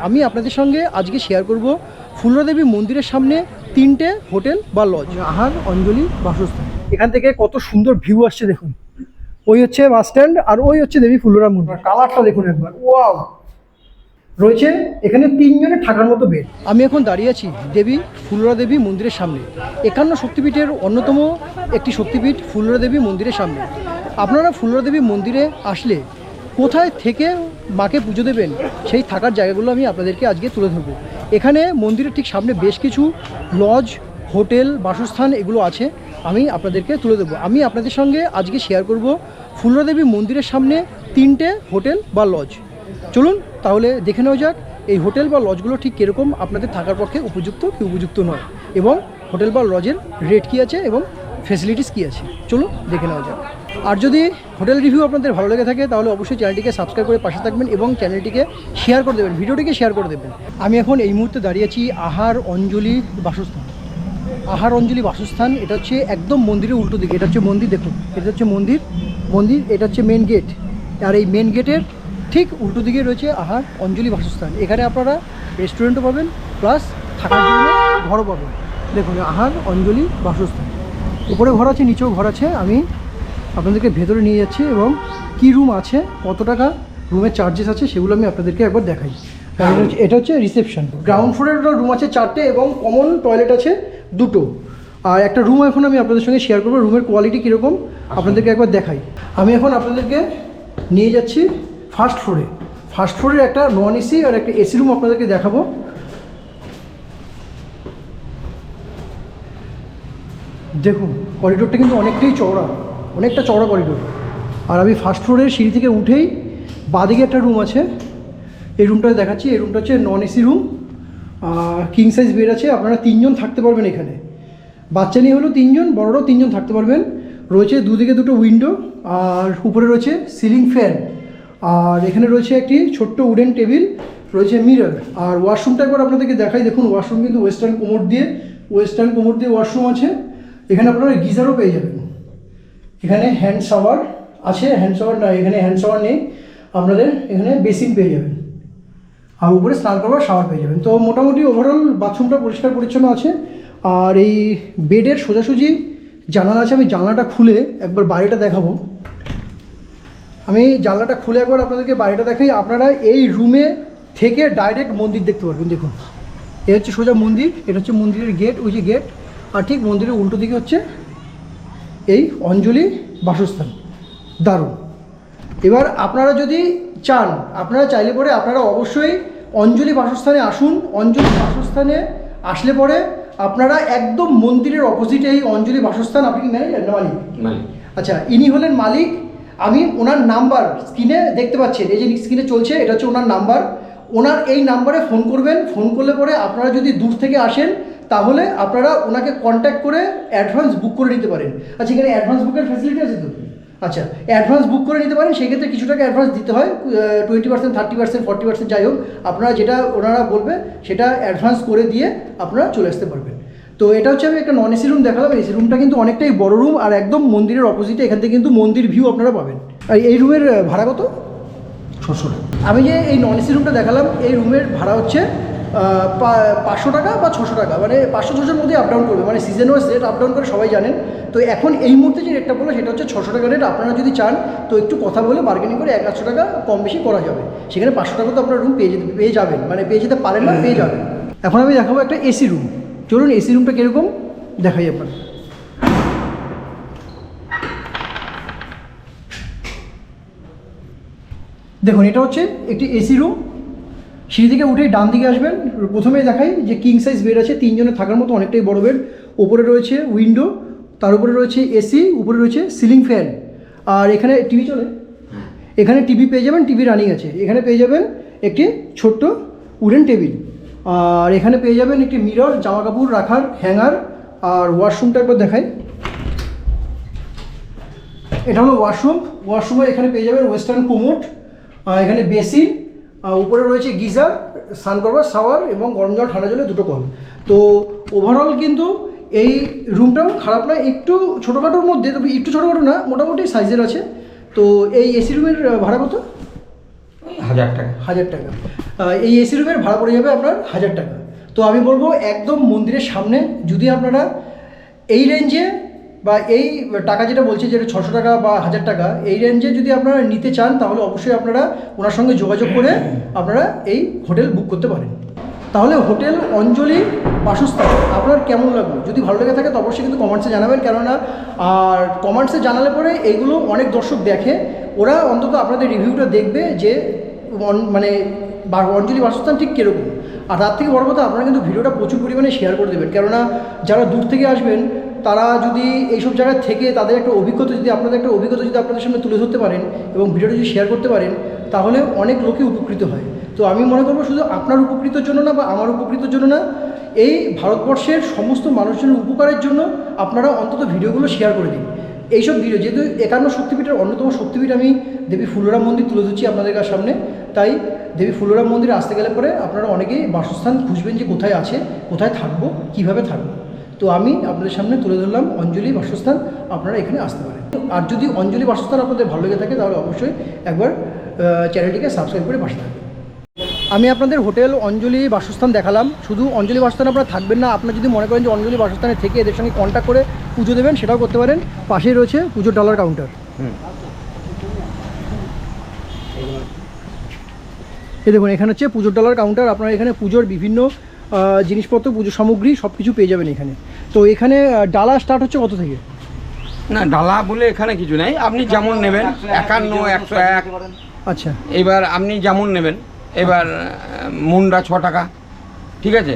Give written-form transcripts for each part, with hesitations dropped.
আমি আপনাদের সঙ্গে আজকে শেয়ার করব ফুলরা দেবী মন্দিরের সামনে 3টে হোটেল বা লজ, আহার, অঞ্জলি, বাসস্থান। এখান থেকে কত সুন্দর ভিউ আসছে দেখুন। ওই হচ্ছে বাস স্ট্যান্ড আর ওই হচ্ছে দেবী ফুলরা মন্দির। কালারটা দেখুন একবার, ওয়াও। রয়েছে এখানে 3 জনের থাকার মতো বেড। আমি এখন দাঁড়িয়ে আছি দেবী ফুলরা দেবী মন্দিরের সামনে। 51 শক্তিপীঠের অন্যতম একটি শক্তিপীঠ ফুলরা দেবী মন্দিরের সামনে। আপনারা ফুলরা দেবী মন্দিরে আসলে কোথায় থেকে মাকে পুজো দেবেন সেই থাকার জায়গাগুলো আমি আপনাদেরকে আজকে তুলে ধরবো। এখানে মন্দিরের ঠিক সামনে বেশ কিছু লজ, হোটেল, বাসস্থান এগুলো আছে, আমি আপনাদেরকে তুলে দেবো। আমি আপনাদের সঙ্গে আজকে শেয়ার করব ফুলরা দেবী মন্দিরের সামনে 3টে হোটেল বা লজ। চলুন তাহলে দেখে নেওয়া যাক এই হোটেল বা লজগুলো ঠিক কীরকম আপনাদের থাকার পক্ষে উপযুক্ত কি উপযুক্ত নয়, এবং হোটেল বা লজের রেট কী আছে এবং ফ্যাসিলিটিস কী আছে। চলুন দেখে নেওয়া যাক। আর যদি হোটেল রিভিউ আপনাদের ভালো লেগে থাকে তাহলে অবশ্যই চ্যানেলটিকে সাবস্ক্রাইব করে পাশে থাকবেন এবং চ্যানেলটিকে শেয়ার করে দেবেন, ভিডিওটিকে শেয়ার করে দেবেন। আমি এখন এই মুহূর্তে দাঁড়িয়ে আছি আহার অঞ্জলি বাসস্থান। আহার অঞ্জলি বাসস্থান এটা হচ্ছে একদম মন্দিরের উল্টো দিকে। এটা হচ্ছে মন্দির, দেখুন এটা হচ্ছে মন্দির, এটা হচ্ছে মেন গেট। আর এই মেন গেটের ঠিক উল্টো দিকে রয়েছে আহার অঞ্জলি বাসস্থান। এখানে আপনারা রেস্টুরেন্টও পাবেন, প্লাস থাকার জন্য ঘরও পাবেন। দেখুন আহার অঞ্জলি বাসস্থান, উপরে ঘর আছে, নিচেও ঘর আছে। আমি আপনাদেরকে ভেতরে নিয়ে যাচ্ছি এবং কী রুম আছে, কত টাকা রুমের চার্জেস আছে সেগুলো আমি আপনাদেরকে একবার দেখাই। এটা হচ্ছে রিসেপশন। গ্রাউন্ড ফ্লোরের রুম আছে 4টে এবং কমন টয়লেট আছে 2টো। আর একটা রুম এখন আমি আপনাদের সঙ্গে শেয়ার করবো, রুমের কোয়ালিটি কীরকম আপনাদেরকে একবার দেখাই। আমি এখন আপনাদেরকে নিয়ে যাচ্ছি ফার্স্ট ফ্লোরে। ফার্স্ট ফ্লোরের একটা নন এসি আর একটা এসি রুম আপনাদেরকে দেখাবো। দেখুন করিডোরটা কিন্তু অনেকটাই চওড়া, অনেকটা চওড়া করিডোর। আর আমি ফার্স্ট ফ্লোরের সিঁড়ি থেকে উঠেই বাঁদিকে একটা রুম আছে, এই রুমটা দেখাচ্ছি। এই রুমটা হচ্ছে non AC room, king size bed আছে, আপনারা 3 জন থাকতে পারবেন এখানে। বাচ্চা নিয়ে হলেও 3 জন, বড়রাও 3 জন থাকতে পারবেন। রয়েছে দুদিকে 2টো উইন্ডো, আর উপরে রয়েছে সিলিং ফ্যান, আর এখানে রয়েছে একটি ছোট্ট উডেন টেবিল, রয়েছে মিরর। আর ওয়াশরুমটা একবার আপনাদেরকে দেখাই। দেখুন ওয়াশরুম কিন্তু ওয়েস্টার্ন কোমোড দিয়ে ওয়াশরুম আছে। এখানে আপনারা গিজারও পেয়ে যাবেন। এখানে হ্যান্ড শাওয়ার আছে, হ্যান্ড শাওয়ার না, এখানে হ্যান্ড শাওয়ার নেই, আপনাদের এখানে বেসিন পেয়ে যাবেন, আর উপরে স্নান করবার শাওয়ার পেয়ে যাবেন। তো মোটামুটি ওভারঅল বাথরুমটা পরিষ্কার পরিচ্ছন্ন আছে। আর এই বেডের সোজাসুজি জানালা আছে, আমি জানলাটা খুলে একবার বাইরেটা দেখাবো। আমি জানলাটা খুলে একবার আপনাদেরকে বাইরেটা দেখাই। আপনারা এই রুমে থেকে ডাইরেক্ট মন্দির দেখতে পারবেন। দেখুন এ হচ্ছে সোজা মন্দির, এটা হচ্ছে মন্দিরের গেট, ওই যে গেট। আর ঠিক মন্দিরের উল্টো দিকে হচ্ছে এই অঞ্জলি বাসস্থান। দারুণ। এবার আপনারা যদি চান, আপনারা চাইলে পরে আপনারা অবশ্যই অঞ্জলি বাসস্থানে আসুন। অঞ্জলি বাসস্থানে আসলে পরে আপনারা একদম মন্দিরের অপোজিটে এই অঞ্জলি বাসস্থান। আপনি কি ম্যানেজার না মালিক? আচ্ছা, ইনি হলেন মালিক। আমি ওনার নাম্বার স্ক্রিনে দেখতে পাচ্ছেন, এই যে স্ক্রিনে চলছে, এটা হচ্ছে ওনার নাম্বার। ওনার এই নাম্বারে ফোন করবেন। ফোন করলে পরে আপনারা যদি দূর থেকে আসেন তাহলে আপনারা ওনাকে কন্ট্যাক্ট করে অ্যাডভান্স বুক করে নিতে পারেন। আচ্ছা, এখানে অ্যাডভান্স বুকের ফ্যাসিলিটি আছে তো? আচ্ছা, অ্যাডভান্স বুক করে নিতে পারেন। সেক্ষেত্রে কিছু টাকা অ্যাডভান্স দিতে হয়, 20%, 30%, 40%, যাই হোক আপনারা যেটা ওনারা বলবে সেটা অ্যাডভান্স করে দিয়ে আপনারা চলে আসতে পারবেন। তো এটা হচ্ছে আমি একটা নন এসি রুম দেখালাম। এসি রুমটা কিন্তু অনেকটাই বড় রুম, আর একদম মন্দিরের অপোজিটে। এখান থেকে কিন্তু মন্দির ভিউ আপনারা পাবেন। আর এই রুমের ভাড়া কত? 600 টাকা। আমি যে এই নন এসি রুমটা দেখালাম, এই রুমের ভাড়া হচ্ছে 500 টাকা বা 600 টাকা, মানে 500-600-র মধ্যে আপ ডাউন করবে, মানে season wise rate up down করে সবাই জানেন। তো এখন এই মুহূর্তে যে রেটটা বললো সেটা হচ্ছে 600 টাকা রেট। আপনারা যদি চান তো একটু কথা বলে বার্গেনিং করে 100-100 টাকা কম বেশি করা যাবে। সেখানে 500 টাকা তো আপনার রুম পেয়ে যাবেন, মানে পেয়ে যেতে পারেন না, পেয়ে যাবেন। এখন আমি দেখাবো একটা এসি রুম। চলুন এসি রুমটা কীরকম দেখাই আপনার। দেখুন এটা হচ্ছে একটি এসি রুম। সিঁড়ি থেকে উঠেই ডান দিকে আসবেন, প্রথমেই দেখাই যে কিং সাইজ বেড আছে, 3 জনের থাকার মতো অনেকটাই বড় বেড। ওপরে রয়েছে উইন্ডো, তার উপরে রয়েছে এসি, উপরে রয়েছে সিলিং ফ্যান। আর এখানে টিভি চলে, এখানে টিভি পেয়ে যাবেন, টিভি রানিং আছে। এখানে পেয়ে যাবেন একটি ছোট্ট উডেন টেবিল, আর এখানে পেয়ে যাবেন একটি মিরর, জামা কাপড় রাখার হ্যাঙ্গার। আর ওয়াশরুমটা একবার দেখাই। এটা হলো ওয়াশরুম। ওয়াশরুমে এখানে পেয়ে যাবেন ওয়েস্টার্ন কোমোড, এখানে বেসিন, উপরে রয়েছে গিজার, স্নান করবার শাওয়ার এবং গরম জল ঠান্ডা জলে 2টো কল। তো ওভারঅল কিন্তু এই রুমটাও খারাপ না, একটু ছোটোখাটোর মধ্যে, তবে একটু ছোটোখাটো না, মোটামুটি সাইজের আছে। তো এই এসি রুমের ভাড়া কত? 1000 টাকা। 1000 টাকা। এই এসি রুমের ভাড়া পড়ে যাবে আপনার 1000 টাকা। তো আমি বলবো একদম মন্দিরের সামনে যদি আপনারা এই রেঞ্জে বা এই টাকা যেটা বলছি যেটা 600 টাকা বা 1000 টাকা এই রেঞ্জে যদি আপনারা নিতে চান তাহলে অবশ্যই আপনারা ওনার সঙ্গে যোগাযোগ করে আপনারা এই হোটেল বুক করতে পারেন। তাহলে হোটেল অঞ্জলি বাসস্থান আপনার কেমন লাগলো? যদি ভালো লেগে থাকে তো অবশ্যই কিন্তু কমেন্টসে জানাবেন, কেননা আর কমেন্টসে জানালে পরে এইগুলো অনেক দর্শক দেখে, ওরা অন্তত আপনাদের রিভিউটা দেখবে যে মানে অঞ্জলি বাসস্থান ঠিক কীরকম। আর তার থেকে বড় কথা আপনারা কিন্তু ভিডিওটা প্রচুর পরিমাণে শেয়ার করে দেবেন, কেননা যারা দূর থেকে আসবেন তারা যদি এইসব জায়গায় থেকে তাদের একটা অভিজ্ঞতা যদি আপনাদের সামনে তুলে ধরতে পারেন এবং ভিডিওটা যদি শেয়ার করতে পারেন তাহলে অনেক লোকই উপকৃত হয়। তো আমি মনে করবো শুধু আপনার উপকৃতর জন্য না বা আমার উপকৃতর জন্য না, এই ভারতবর্ষের সমস্ত মানুষজনের উপকারের জন্য আপনারা অন্তত ভিডিওগুলো শেয়ার করে দিন। এইসব ভিডিও যেহেতু 51 শক্তিপীঠের অন্যতম শক্তিপীঠ আমি দেবী ফুলোরা মন্দির তুলে ধরছি আপনাদের সামনে, তাই দেবী ফুলোরা মন্দিরে আসতে গেলে পরে আপনারা অনেকেই বাসস্থান খুঁজবেন যে কোথায় আছে, কোথায় থাকবো, কিভাবে থাকবো। তো আমি আপনাদের সামনে তুলে ধরলাম অঞ্জলি বাসস্থান, আপনারা এখানে আসতে পারেন। আর যদি অঞ্জলি বাসস্থান আপনাদের ভালো লেগে থাকে তাহলে অবশ্যই একবার চ্যানেলটিকে সাবস্ক্রাইব করে পাশে থাকবেন। আমি আপনাদের হোটেল অঞ্জলি বাসস্থান দেখালাম। শুধু অঞ্জলি বাসস্থানে আপনারা থাকবেন না, আপনারা যদি মনে করেন যে অঞ্জলি বাসস্থানে থেকে এদের সঙ্গে কন্ট্যাক্ট করে পুজো দেবেন সেটাও করতে পারেন। পাশেই রয়েছে পুজোর ডলার কাউন্টার। এই দেখুন এখানে হচ্ছে পুজোর ডলার কাউন্টার। আপনারা এখানে পুজোর বিভিন্ন জিনিসপত্র, পুজো সামগ্রী সব কিছু পেয়ে যাবেন এখানে। তো এখানে ডালা স্টার্ট হচ্ছে কত থেকে? না ডালা বলে এখানে কিছু নেই, আপনি যেমন নেবেন 51, 101। আচ্ছা, এবার আপনি যেমন নেবেন। এবার মুন্ডা 6 টাকা, ঠিক আছে,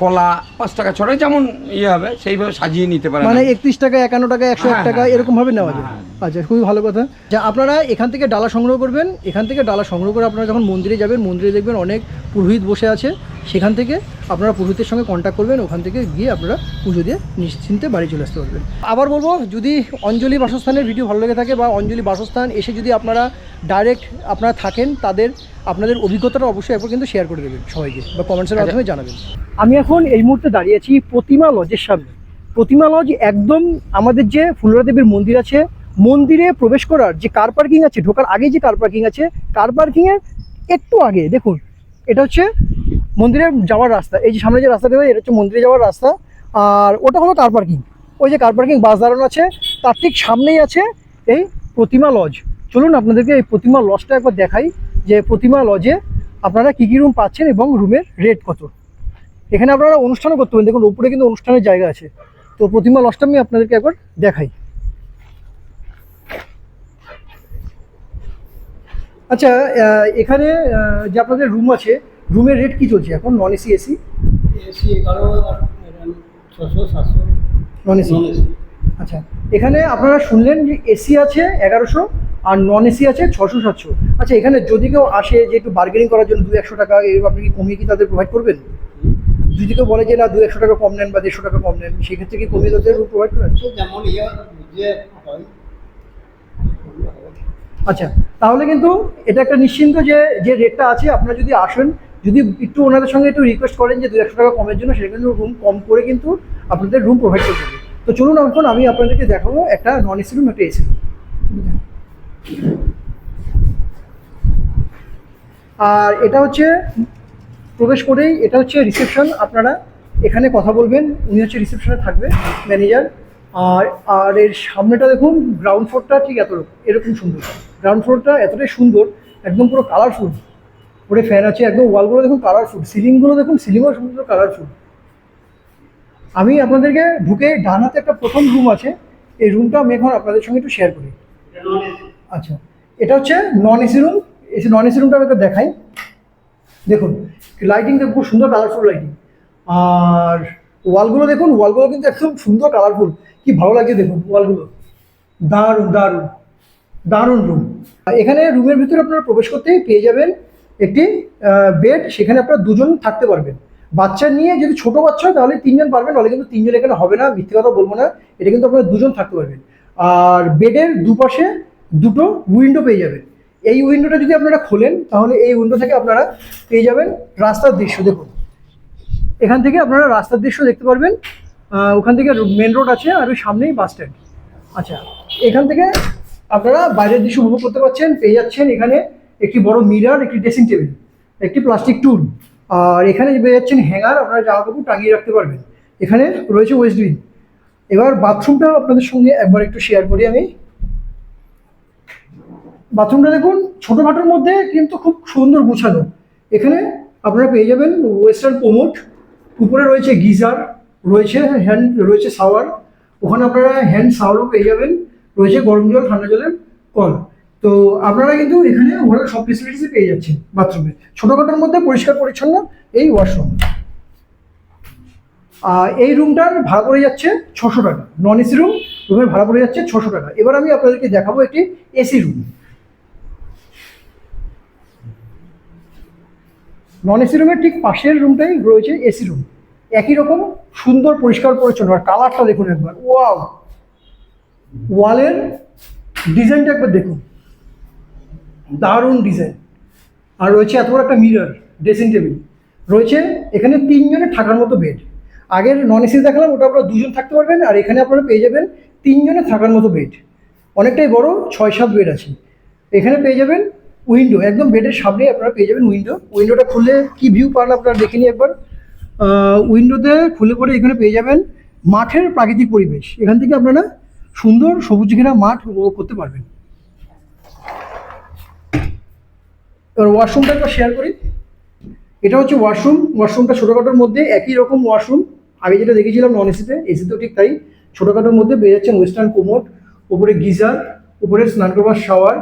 কলা 5 টাকা 6 টাকা, যেমন ইয়ে হবে সেইভাবে সাজিয়ে নিতে পারেন। মানে 31 টাকা, 51 টাকা, 101 টাকা এরকমভাবে নেওয়া যায়। আচ্ছা, খুবই ভালো কথা। যা আপনারা এখান থেকে ডালা সংগ্রহ করবেন, এখান থেকে ডালা সংগ্রহ করে আপনারা যখন মন্দিরে যাবেন, মন্দিরে দেখবেন অনেক পুরোহিত বসে আছে, সেখান থেকে আপনারা পুরোহিতের সঙ্গে কন্ট্যাক্ট করবেন, ওখান থেকে গিয়ে আপনারা পুজো দিয়ে নিশ্চিন্তে বাড়ি চলে আসতে পারবেন। আবার বলবো, যদি অঞ্জলি বাসস্থানের ভিডিও ভালো লেগে থাকে বা অঞ্জলি বাসস্থান এসে যদি আপনারা ডাইরেক্ট আপনারা থাকেন, আপনাদের অভিজ্ঞতাটা অবশ্যই একবার কিন্তু শেয়ার করে দেবেন সবাইকে বা কমেন্টসের মাধ্যমে জানাবেন। আমি এখন এই মুহূর্তে দাঁড়িয়ে আছি প্রতিমা লজের সামনে। প্রতিমা লজ একদম আমাদের যে ফুলোরা দেবীর মন্দির আছে, মন্দিরে প্রবেশ করার যে কার পার্কিং আছে, ঢোকার আগে যে কার পার্কিং আছে, কার পার্কিংয়ের একটু আগে দেখুন, এটা হচ্ছে মন্দিরে যাওয়ার রাস্তা। এই যে সামনে যে রাস্তা দেবে এটা হচ্ছে মন্দিরে যাওয়ার রাস্তা, আর ওটা হলো কার পার্কিং। ওই যে কার পার্কিং বাস দাঁড়ানো আছে তার ঠিক সামনেই আছে এই প্রতিমা লজ। চলুন আপনাদেরকে এই প্রতিমা লজটা একবার দেখাই, যে প্রতিমা লজে আপনারা কী কী রুম পাচ্ছেন এবং রুমের রেট কত। এখানে আপনারা অনুষ্ঠানও করতে পারেন, দেখুন উপরে কিন্তু অনুষ্ঠানের জায়গা আছে। তো প্রতিমা লজটা আমি আপনাদেরকে একবার দেখাই। আচ্ছা, এখানে যে আপনাদের রুম আছে, রুমের রেট কি চলছে এখন? Non AC, AC? AC 11 600 700 non AC. আচ্ছা, এখানে আপনারা শুনলেন যে এসি আছে 1100 আর নন এসি আছে 600 700। আচ্ছা, এখানে যদি কেউ আসে যে একটু বার্গেনিং করার জন্য 200 টাকা এরকম আপনি কি কমিয়ে কি তাদের প্রোভাইড করবেন? যদি কেউ বলে যে না 200 টাকা কম নেন বা 150 টাকা কম নেন, সেক্ষেত্রে কি কমিয়ে তাদের প্রোভাইড করেন? যেমন ইয়ে যে হয়। আচ্ছা, তাহলে কিন্তু এটা একটা নিশ্চিন্ত যে রেটটা আছে, আপনারা যদি আসেন, যদি একটু ওনাদের সঙ্গে একটু রিকোয়েস্ট করেন যে 200 টাকা কমের জন্য, সেটা কিন্তু রুম কম করে কিন্তু আপনাদের রুম প্রোভাইড করে দেবে। তো চলুন এখন আমি আপনাদেরকে দেখাবো একটা নন এসি রুম, একটা এসি রুম। আর এটা হচ্ছে প্রবেশ করেই এটা হচ্ছে রিসেপশন। আপনারা এখানে কথা বলবেন, উনি হচ্ছে রিসেপশনে থাকবে, ম্যানেজার। আর এর সামনেটা দেখুন, গ্রাউন্ড ফ্লোরটা ঠিক এরকম সুন্দর। গ্রাউন্ড ফ্লোরটা এতটাই সুন্দর, একদম পুরো কালারফুল, পুরো ফ্যান আছে, একদম ওয়ালগুলো দেখুন কালারফুল, সিলিংগুলো দেখুন, সিলিংও সুন্দর কালারফুল। আমি আপনাদেরকে ঢুকে ডান হাতে একটা প্রথম রুম আছে, এই রুমটা আমি এখন আপনাদের সঙ্গে একটু শেয়ার করি। আচ্ছা, এটা হচ্ছে non AC room. Non AC রুমটা আমি একটু দেখাই। দেখুন লাইটিং খুব সুন্দর কালারফুল লাইটিং, আর ওয়ালগুলো দেখুন, ওয়ালগুলো কিন্তু একদম সুন্দর কালারফুল, কি ভালো লাগছে দেখুন ওয়ালগুলো, দারুণ দারুণ দারুণ রুম। এখানে রুমের ভিতরে আপনারা প্রবেশ করতেই পেয়ে যাবেন একটি বেড, সেখানে আপনারা দুজন থাকতে পারবেন। বাচ্চা নিয়ে যদি ছোটো বাচ্চা হয় তাহলে 3 জন পারবেন, নাহলে কিন্তু 3 জন এখানে হবে না, মিথ্যে কথা বলবো না, এটা কিন্তু আপনারা 2 জন থাকতে পারবেন। আর বেডের দুপাশে দুটো উইন্ডো পেয়ে যাবেন। এই উইন্ডোটা যদি আপনারা খোলেন তাহলে এই উইন্ডো থেকে আপনারা পেয়ে যাবেন রাস্তার দৃশ্য। দেখুন এখান থেকে আপনারা রাস্তার দৃশ্য দেখতে পারবেন, ওখান থেকে মেন রোড আছে আর ওই সামনেই বাস স্ট্যান্ড। আচ্ছা, এখান থেকে আপনারা বাইরের দৃশ্য উপভোগ করতে পারছেন, পেয়ে যাচ্ছেন এখানে একটি বড় মিরার, একটি ড্রেসিং টেবিল, একটি প্লাস্টিক টুল, আর এখানে পেয়ে যাচ্ছেন হ্যাঙ্গার, আপনারা জামা কাপড় টাঙিয়ে রাখতে পারবেন। এখানে রয়েছে ওয়েস্টবিন। এবার বাথরুমটা আপনাদের সঙ্গে একবার একটু শেয়ার করি আমি। বাথরুমটা দেখুন ছোটোখাটোর মধ্যে কিন্তু খুব সুন্দর গুছানো। এখানে আপনারা পেয়ে যাবেন ওয়েস্টার্ন কোমোড, উপরে রয়েছে গিজার, রয়েছে শাওয়ার, ওখানে আপনারা হ্যান্ড শাওয়ারও পেয়ে যাবেন, রয়েছে গরম জল ঠান্ডা জলের কল। তো আপনারা কিন্তু এখানে ওভারঅল সব ফেসিলিটিসই পেয়ে যাচ্ছেন বাথরুমে। ছোটোখাটোর মধ্যে পরিষ্কার পরিচ্ছন্ন এই ওয়াশরুম। এই রুমটার ভাড়া পড়ে যাচ্ছে 600 টাকা। নন এসি রুমের ভাড়া পড়ে যাচ্ছে 600 টাকা। এবার আমি আপনাদেরকে দেখাবো একটি এসি রুম। নন এসি রুমের ঠিক পাশের রুমটাই রয়েছে এসি রুম। একই রকম সুন্দর পরিষ্কার পরিচ্ছন্ন। আর কালারটা দেখুন একবার, ওয়াও! ওয়ালের ডিজাইনটা একবার দেখুন, দারুণ ডিজাইন। আর রয়েছে এত বড় একটা মিরর, ড্রেসিং টেবিল রয়েছে। এখানে 3 জনের থাকার মতো বেড। আগের নন এসি দেখালাম, ওটা আপনারা 2 জন থাকতে পারবেন, আর এখানে আপনারা পেয়ে যাবেন 3 জনের থাকার মতো বেড। অনেকটাই বড়, 6-7 বেড আছে। এখানে পেয়ে যাবেন উইন্ডো, একদম বেডের সামনে আপনারা পেয়ে যাবেন উইন্ডো। উইন্ডোটা খুলে কি ভিউ পান আপনারা দেখে নিন একবার। উইন্ডোতে খুলে পরে এখানে পেয়ে যাবেন মাঠের প্রাকৃতিক পরিবেশ। এখান থেকে আপনারা সুন্দর সবুজ ঘেরা মাঠ উপভোগ করতে পারবেন। এবার ওয়াশরুমটা একবার শেয়ার করি। এটা হচ্ছে ওয়াশরুম। ওয়াশরুমটা ছোটোখাটোর মধ্যে একই রকম ওয়াশরুম আগে যেটা দেখেছিলাম নন এসিতে, এসিতেও ঠিক তাই। ছোটোখাটোর মধ্যে পেয়ে যাচ্ছেন ওয়েস্টার্ন কোমোড, উপরে গিজার, উপরে স্নান করবার শাওয়ার,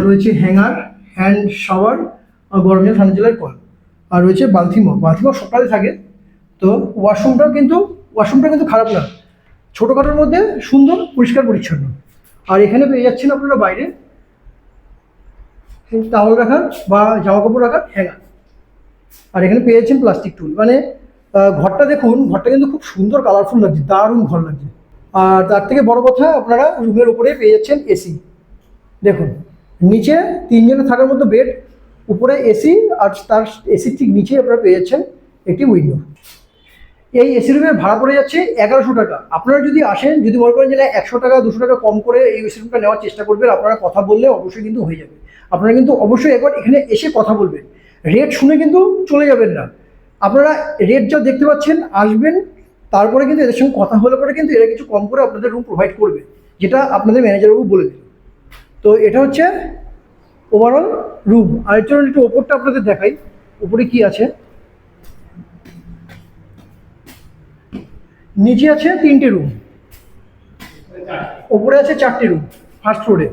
রয়েছে হ্যাঙ্গার, হ্যান্ড শাওয়ার, গরম জল ঠান্ডা জলের কল, আর রয়েছে বাথরুম সকালে থাকে। তো ওয়াশরুমটা কিন্তু খারাপ না, ছোটোখাটোর মধ্যে সুন্দর পরিষ্কার পরিচ্ছন্ন। আর এখানে পেয়ে যাচ্ছেন আপনারা বাইরে টাওয়াল রাখার বা জামা কাপড় রাখার হ্যাঙ্গার। আর এখানে পেয়ে যাচ্ছেন প্লাস্টিক টুল। মানে ঘরটা দেখুন, ঘরটা কিন্তু খুব সুন্দর কালারফুল লাগছে, দারুণ ঘর লাগছে। আর তার থেকে বড় কথা, আপনারা রুমের উপরে পেয়ে যাচ্ছেন এসি। দেখুন নিচে 3 জনের থাকার মতো বেড, উপরে এসি, আর তার এসির ঠিক নিচে আপনারা পেয়ে যাচ্ছেন একটি উইন্ডো। এই এসি রুমের ভাড়া পড়ে যাচ্ছে 1100 টাকা। আপনারা যদি আসেন, যদি মনে করেন যে 100 টাকা 200 টাকা কম করে এই এসি রুমটা নেওয়ার চেষ্টা করবেন, আপনারা কথা বললে অবশ্যই কিন্তু হয়ে যাবে। আপনারা কিন্তু অবশ্যই একবার এখানে এসে কথা বলবেন, রেট শুনে কিন্তু চলে যাবেন না। আপনারা রেট যা দেখতে পাচ্ছেন, আসবেন, তারপরে কিন্তু এদের সঙ্গে কথা হলে পরে কিন্তু এরা কিছু কম করে আপনাদের রুম প্রোভাইড করবে, যেটা আপনাদের ম্যানেজারবাবু বলে দিল। তো এটা হচ্ছে ওভারঅল রুম। আর এর জন্য একটু ওপরটা আপনাদের দেখাই, উপরে কি আছে। নিচে আছে 3টে রুম, ওপরে আছে 4টে রুম ফার্স্ট ফ্লোরে।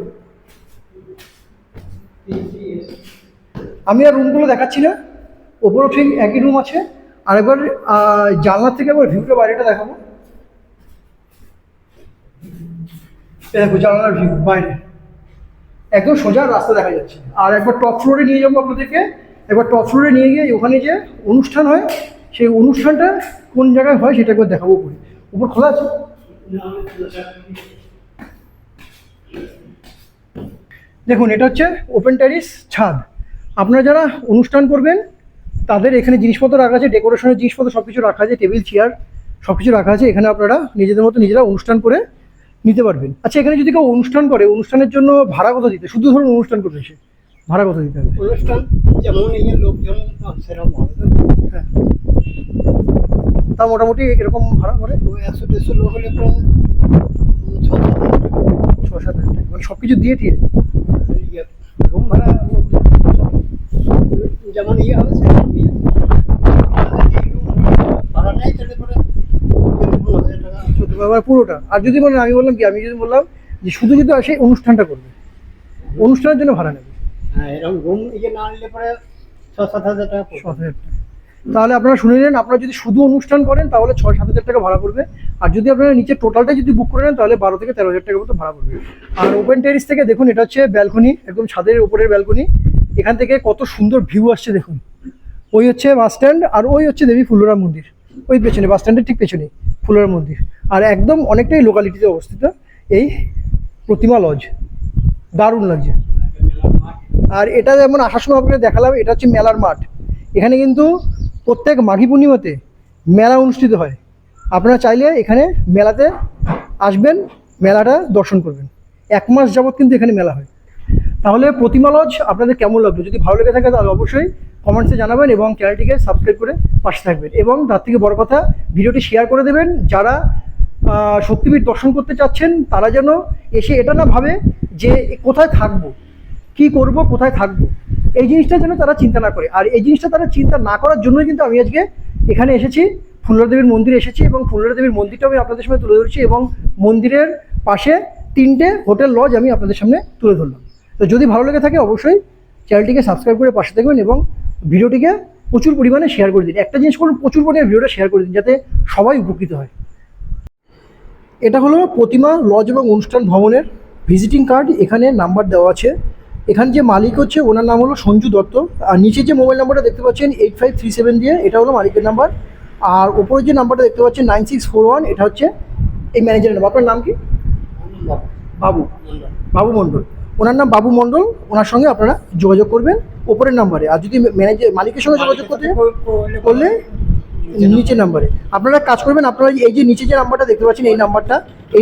আমি আর রুমগুলো দেখাচ্ছি না, ওপরেও ঠিক একই রুম আছে। আর একবার জানলার থেকে একবার ভিউটা বাইরেটা দেখাবো। দেখো জানলার ভিউ বাইরে, একদম সোজা রাস্তা দেখা যাচ্ছে। আর একবার টপ ফ্লোরে নিয়ে যাবো আপনাদেরকে। একবার টপ ফ্লোরে নিয়ে গিয়ে ওখানে যে অনুষ্ঠান হয়, সেই অনুষ্ঠানটা কোন জায়গায় হয় সেটা একবার দেখাবো। উপর খোলা আছে। দেখুন এটা হচ্ছে ওপেন টেরিস ছাদ। আপনারা যারা অনুষ্ঠান করবেন তাদের এখানে জিনিসপত্র রাখা আছে, ডেকোরেশনের জিনিসপত্র সব কিছু রাখা আছে, টেবিল চেয়ার সব কিছু রাখা আছে। এখানে আপনারা নিজেদের মতো নিজেরা অনুষ্ঠান করে নিতে পারবেন। আচ্ছা, এখানে যদি কেউ অনুষ্ঠান করে, অনুষ্ঠানের জন্য ভাড়া কত দিতে? শুধু ধরুন অনুষ্ঠান করবে সে, ভাড়া কত দিতে হবে? অনুষ্ঠান যেমন এই যে লোকজন সেরকম হবে। হ্যাঁ, তা মোটামুটি এরকম ভাড়া করে 100-150 লোক হলে প্রায় 6-7 হাজার টাকা, মানে সব কিছু দিয়ে দিয়ে রুম ভাড়া যেমন ইয়ে হবে সেরকম ইয়ে। ভাড়া নেই তাহলে পরে 15,000 টাকা। 14 পুরোটা। আর যদি মানে আমি যদি বললাম যে শুধু যদি আসে অনুষ্ঠানটা করবে, অনুষ্ঠানের জন্য ভাড়া নেবে হ্যাঁ, এরকম রুম ইয়ে না নিলে পরে 6-7 হাজার টাকা পড়বে। 7 হাজার টাকা। তাহলে আপনারা শুনে নেন, আপনারা যদি শুধু অনুষ্ঠান করেন তাহলে 6-7 হাজার টাকা ভাড়া পড়বে। আর যদি আপনারা নিচে টোটালটা যদি বুক করে নেন তাহলে 12 থেকে 13 হাজার টাকার মতো ভাড়া পড়বে। আর ওপেন টেরিস থেকে দেখুন, এটা হচ্ছে ব্যালকনি, একদম ছাদের উপরের ব্যালকনি। এখান থেকে কত সুন্দর ভিউ আসছে দেখুন। ওই হচ্ছে বাস স্ট্যান্ড, আর ওই হচ্ছে দেবী ফুলোরা মন্দির, ওই পেছনে বাস স্ট্যান্ডের ঠিক পেছনে ফুলোরা মন্দির। আর একদম অনেকটাই লোকালিটিতে অবস্থিত এই প্রতিমা লজ, দারুণ লাগছে। আর এটা যেমন আসার সময় আপনাকে দেখালাম, এটা হচ্ছে মেলার মাঠ। এখানে কিন্তু প্রত্যেক মাঘী পূর্ণিমাতে মেলা অনুষ্ঠিত হয়। আপনারা চাইলে এখানে মেলাতে আসবেন, মেলাটা দর্শন করবেন। 1 মাস যাবৎ কিন্তু এখানে মেলা হয়। তাহলে প্রতিমা লজ আপনাদের কেমন লাগলো? যদি ভালো লেগে থাকে তাহলে অবশ্যই কমেন্টসে জানাবেন এবং চ্যানেলটিকে সাবস্ক্রাইব করে পাশে থাকবেন, এবং তার থেকে বড় কথা ভিডিওটি শেয়ার করে দেবেন। যারা শক্তিপীঠ দর্শন করতে চাচ্ছেন তারা যেন এসে এটা না ভাবে যে কোথায় থাকবো, কি করব, কোথায় থাকবো, এই জিনিসটা যেন তারা চিন্তা না করে। আর এই জিনিসটা তারা চিন্তা না করার জন্যই কিন্তু আমি আজকে এখানে এসেছি, ফুল্লরা দেবীর মন্দিরে এসেছি, এবং ফুল্লরা দেবীর মন্দিরটাও আমি আপনাদের সামনে তুলে ধরছি, এবং মন্দিরের পাশে 3টে হোটেল লজ আমি আপনাদের সামনে তুলে ধরলাম। তো যদি ভালো লেগে থাকে অবশ্যই চ্যানেলটিকে সাবস্ক্রাইব করে পাশে থাকবেন এবং ভিডিওটিকে প্রচুর পরিমাণে শেয়ার করে দিন। একটা জিনিস করুন, প্রচুর পরিমাণে ভিডিওটা শেয়ার করে দিন যাতে সবাই উপকৃত হয়। এটা হলো প্রতিমা লজ এবং অনুষ্ঠান ভবনের ভিজিটিং কার্ড। এখানে নাম্বার দেওয়া আছে। এখানে যে মালিক হচ্ছে ওনার নাম হলো সঞ্জু দত্ত, আর নিচে যে মোবাইল নাম্বারটা দেখতে পাচ্ছেন 8537 দিয়ে, এটা হলো মালিকের নাম্বার। আর ওপরে যে নাম্বারটা দেখতে পাচ্ছেন 9641, এটা হচ্ছে এই ম্যানেজারের নাম্বার। আপনার নাম কি? বাবু মণ্ডল। ওনার নাম বাবু মণ্ডল। ওনার সঙ্গে আপনারা যোগাযোগ করবেন ওপরের নাম্বারে। আর যদি মালিকের সঙ্গে যোগাযোগ করলে নিচে নাম্বারে আপনারা কাজ করবেন। আপনারা এই যে নিচে যে নাম্বারটা দেখতে পাচ্ছেন এই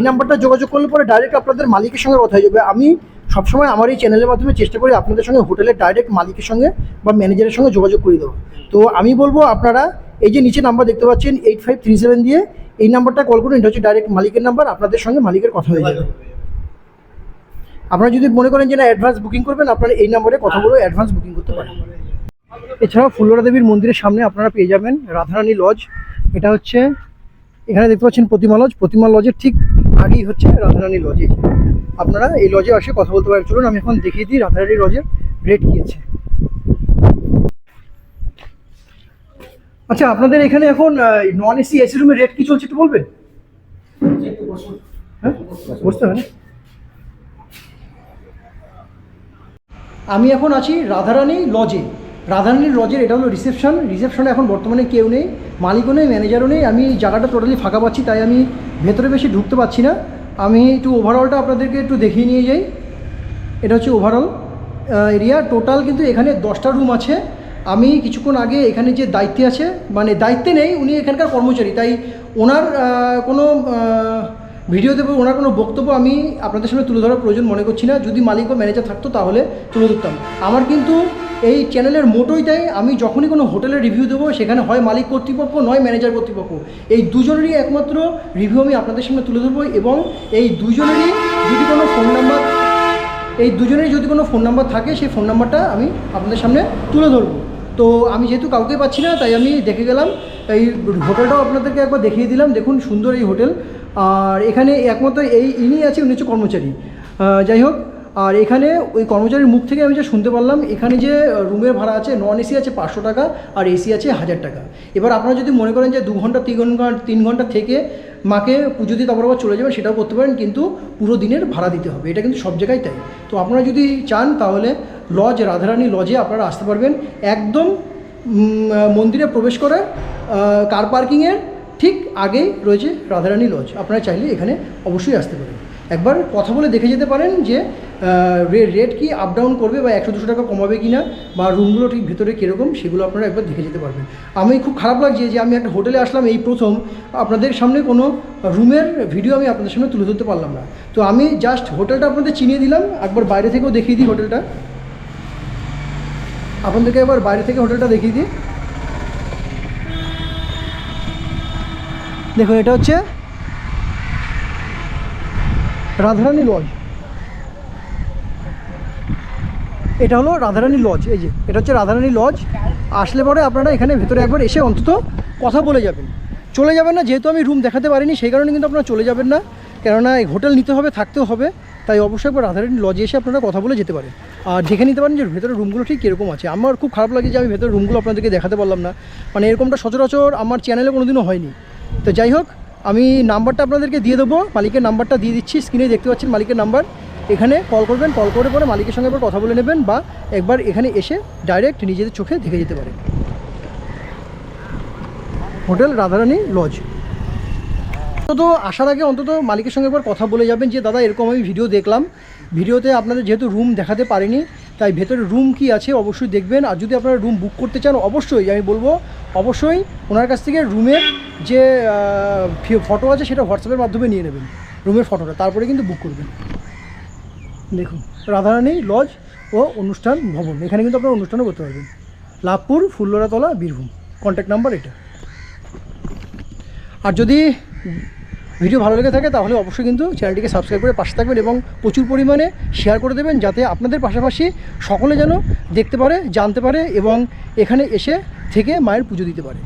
নাম্বারটা যোগাযোগ করলে পরে ডাইরেক্ট আপনাদের মালিকের সঙ্গে কথা হয়ে যাবে। আমি সবসময় আমার এই চ্যানেলের মাধ্যমে চেষ্টা করি আপনাদের সঙ্গে হোটেলের ডাইরেক্ট মালিকের সঙ্গে বা ম্যানেজারের সঙ্গে যোগাযোগ করে দেবো। তো আমি বলবো আপনারা এই যে নিচে নাম্বার দেখতে পাচ্ছেন 8537 দিয়ে, এই নাম্বারটা কল করুন। এটা হচ্ছে ডাইরেক্ট মালিকের নাম্বার, আপনাদের সঙ্গে মালিকের কথা হয়ে যাবে। আপনারা যদি মনে করেন যে না অ্যাডভান্স বুকিং করবেন, আপনারা এই নাম্বারে কথা বলে অ্যাডভান্স বুকিং করতে পারেন। এছাড়াও ফুল্লরা দেবীর মন্দিরের সামনে আপনারা পেয়ে যাবেন রাধারানী লজ। এটা হচ্ছে এখানে দেখতে পাচ্ছেন প্রতিমা লজ। প্রতিমা লজের ঠিক আগেই হচ্ছে রাধারানী লজ। আপনারা এই লজে এসে কথা বলতে পারেন। চলুন আমি এখন দেখিয়ে দিই রাধারানী লজের রেট কী আছে। আচ্ছা, আপনাদের এখানে এখন নন এসি এসি রুমের রেট কী চলছে একটু বলবেন? হ্যাঁ, বুঝতে পারেন। আমি এখন আছি রাধারানী লজে। রাধারানী লজের এটা হলো রিসেপশনে এখন বর্তমানে কেউ নেই, মালিকও নেই, ম্যানেজারও নেই। আমি জায়গাটা টোটালি ফাঁকা পাচ্ছি, তাই আমি ভেতরে বেশি ঢুকতে পারছি না। আমি একটু ওভারঅলটা আপনাদেরকে একটু দেখিয়ে নিয়ে যাই। এটা হচ্ছে ওভারঅল এরিয়া। টোটাল কিন্তু এখানে 10টা রুম আছে। আমি কিছুক্ষণ আগে এখানে যে দায়িত্বে আছে, মানে দায়িত্বে নেই, উনি এখানকার কর্মচারী, তাই ওনার কোনো ভিডিও দেবো, ওনার কোনো বক্তব্য আমি আপনাদের সামনে তুলে ধরার প্রয়োজন মনে করছি না। যদি মালিক বা ম্যানেজার থাকতো তাহলে তুলে ধরতাম। আমার কিন্তু এই চ্যানেলের মোটোই তাই, আমি যখনই কোনো হোটেলের রিভিউ দেবো সেখানে হয় মালিক কর্তৃপক্ষ নয় ম্যানেজার কর্তৃপক্ষ, এই দুজনেরই একমাত্র রিভিউ আমি আপনাদের সামনে তুলে ধরবো। এবং এই দুজনেরই যদি কোনো ফোন নাম্বার থাকে সেই ফোন নাম্বারটা আমি আপনাদের সামনে তুলে ধরবো। তো আমি যেহেতু কাউকে পাচ্ছি না তাই আমি দেখে গেলাম। এই হোটেলটাও আপনাদেরকে একবার দেখিয়ে দিলাম। দেখুন সুন্দর এই হোটেল। আর এখানে একমাত্র ইনি আছে, উনি হচ্ছে কর্মচারী। যাই হোক, আর এখানে ওই কর্মচারীর মুখ থেকে আমি যা শুনতে পারলাম, এখানে যে রুমের ভাড়া আছে, নন এসি আছে 500 টাকা আর এসি আছে 1000 টাকা। এবার আপনারা যদি মনে করেন যে 2 ঘন্টা 3 ঘন্টা থেকে মাকে পুজো দিয়ে তারপর আবার চলে যাবেন, সেটাও করতে পারেন, কিন্তু পুরো দিনের ভাড়া দিতে হবে। এটা কিন্তু সব জায়গায় তাই। তো আপনারা যদি চান তাহলে রাধারানী লজে আপনারা আসতে পারবেন। একদম মন্দিরে প্রবেশ করে কার পার্কিংয়ের ঠিক আগেই রয়েছে রাধারানী লজ। আপনারা চাইলে এখানে অবশ্যই আসতে পারেন। একবার কথা বলে দেখে যেতে পারেন যে রেট কি আপ ডাউন করবে বা 100-200 টাকা কমাবে কি না, বা রুমগুলো ঠিক ভেতরে কীরকম সেগুলো আপনারা একবার দেখে যেতে পারবেন। আমি খুব খারাপ লাগছে যে আমি একটা হোটেলে আসলাম, এই প্রথম আপনাদের সামনে কোনো রুমের ভিডিও আমি আপনাদের সামনে তুলে ধরতে পারলাম না। তো আমি জাস্ট হোটেলটা আপনাদের চিনিয়ে দিলাম, একবার বাইরে থেকেও দেখিয়ে দিই হোটেলটা। আপনাদেরকে একবার বাইরে থেকে হোটেলটা দেখিয়ে দিই। দেখুন, এটা হচ্ছে রাধারানী লজ। এটা হলো রাধারানী লজ। এই যে এটা হচ্ছে রাধারানী লজ। আসলে পরে আপনারা এখানে ভেতরে একবার এসে অন্তত কথা বলে যাবেন, চলে যাবেন না। যেহেতু আমি রুম দেখাতে পারিনি সেই কারণে কিন্তু আপনারা চলে যাবেন না, কেননা এই হোটেল নিতে হবে, থাকতেও হবে। তাই অবশ্যই একবার রাধারানী লজে এসে আপনারা কথা বলে যেতে পারেন আর দেখে নিতে পারেন যে ভেতরে রুমগুলো ঠিক কীরকম আছে। আমার খুব খারাপ লাগে যে আমি ভেতরে রুমগুলো আপনাদেরকে দেখাতে পারলাম না, মানে এরকমটা সচরাচর আমার চ্যানেলে কোনোদিনও হয়নি। তো যাই হোক, আমি নাম্বারটা আপনাদেরকে দিয়ে দেবো, মালিকের নাম্বারটা দিয়ে দিচ্ছি, স্ক্রিনে দেখতে পাচ্ছেন মালিকের নাম্বার। এখানে কল করবেন, কল করে পরে মালিকের সঙ্গে একবার কথা বলে নেবেন, বা একবার এখানে এসে ডাইরেক্ট নিজেদের চোখে দেখে যেতে পারেন। Hotel Radharani lodge. অন্তত আসার আগে অন্তত মালিকের সঙ্গে একবার কথা বলে যাবেন যে দাদা এরকম আমি ভিডিও দেখলাম, ভিডিওতে আপনাদের যেহেতু রুম দেখাতে পারিনি তাই ভেতরে রুম কি আছে অবশ্যই দেখবেন। আর যদি আপনারা রুম বুক করতে চান অবশ্যই আমি বলবো অবশ্যই ওনার কাছ থেকে রুমের যে ফটো আছে সেটা হোয়াটসঅ্যাপের মাধ্যমে নিয়ে নেবেন, রুমের ফটোটা, তারপরে কিন্তু বুক করবেন। দেখুন রাধারানী লজ ও অনুষ্ঠান ভবন। এখানে কিন্তু আপনারা অনুষ্ঠানও করতে পারবেন। লাভপুর ফুল্লরাতলা বীরভূম, কন্ট্যাক্ট নাম্বার এটা। আর যদি ভিডিও ভালো লেগে থাকে তাহলে অবশ্যই কিন্তু চ্যানেলটিকে সাবস্ক্রাইব করে পাশে থাকবেন এবং প্রচুর পরিমাণে শেয়ার করে দেবেন, যাতে আপনাদের পাশাপাশি সকলে যেন দেখতে পারে, জানতে পারে এবং এখানে এসে থেকে মায়ের পুজো দিতে পারে।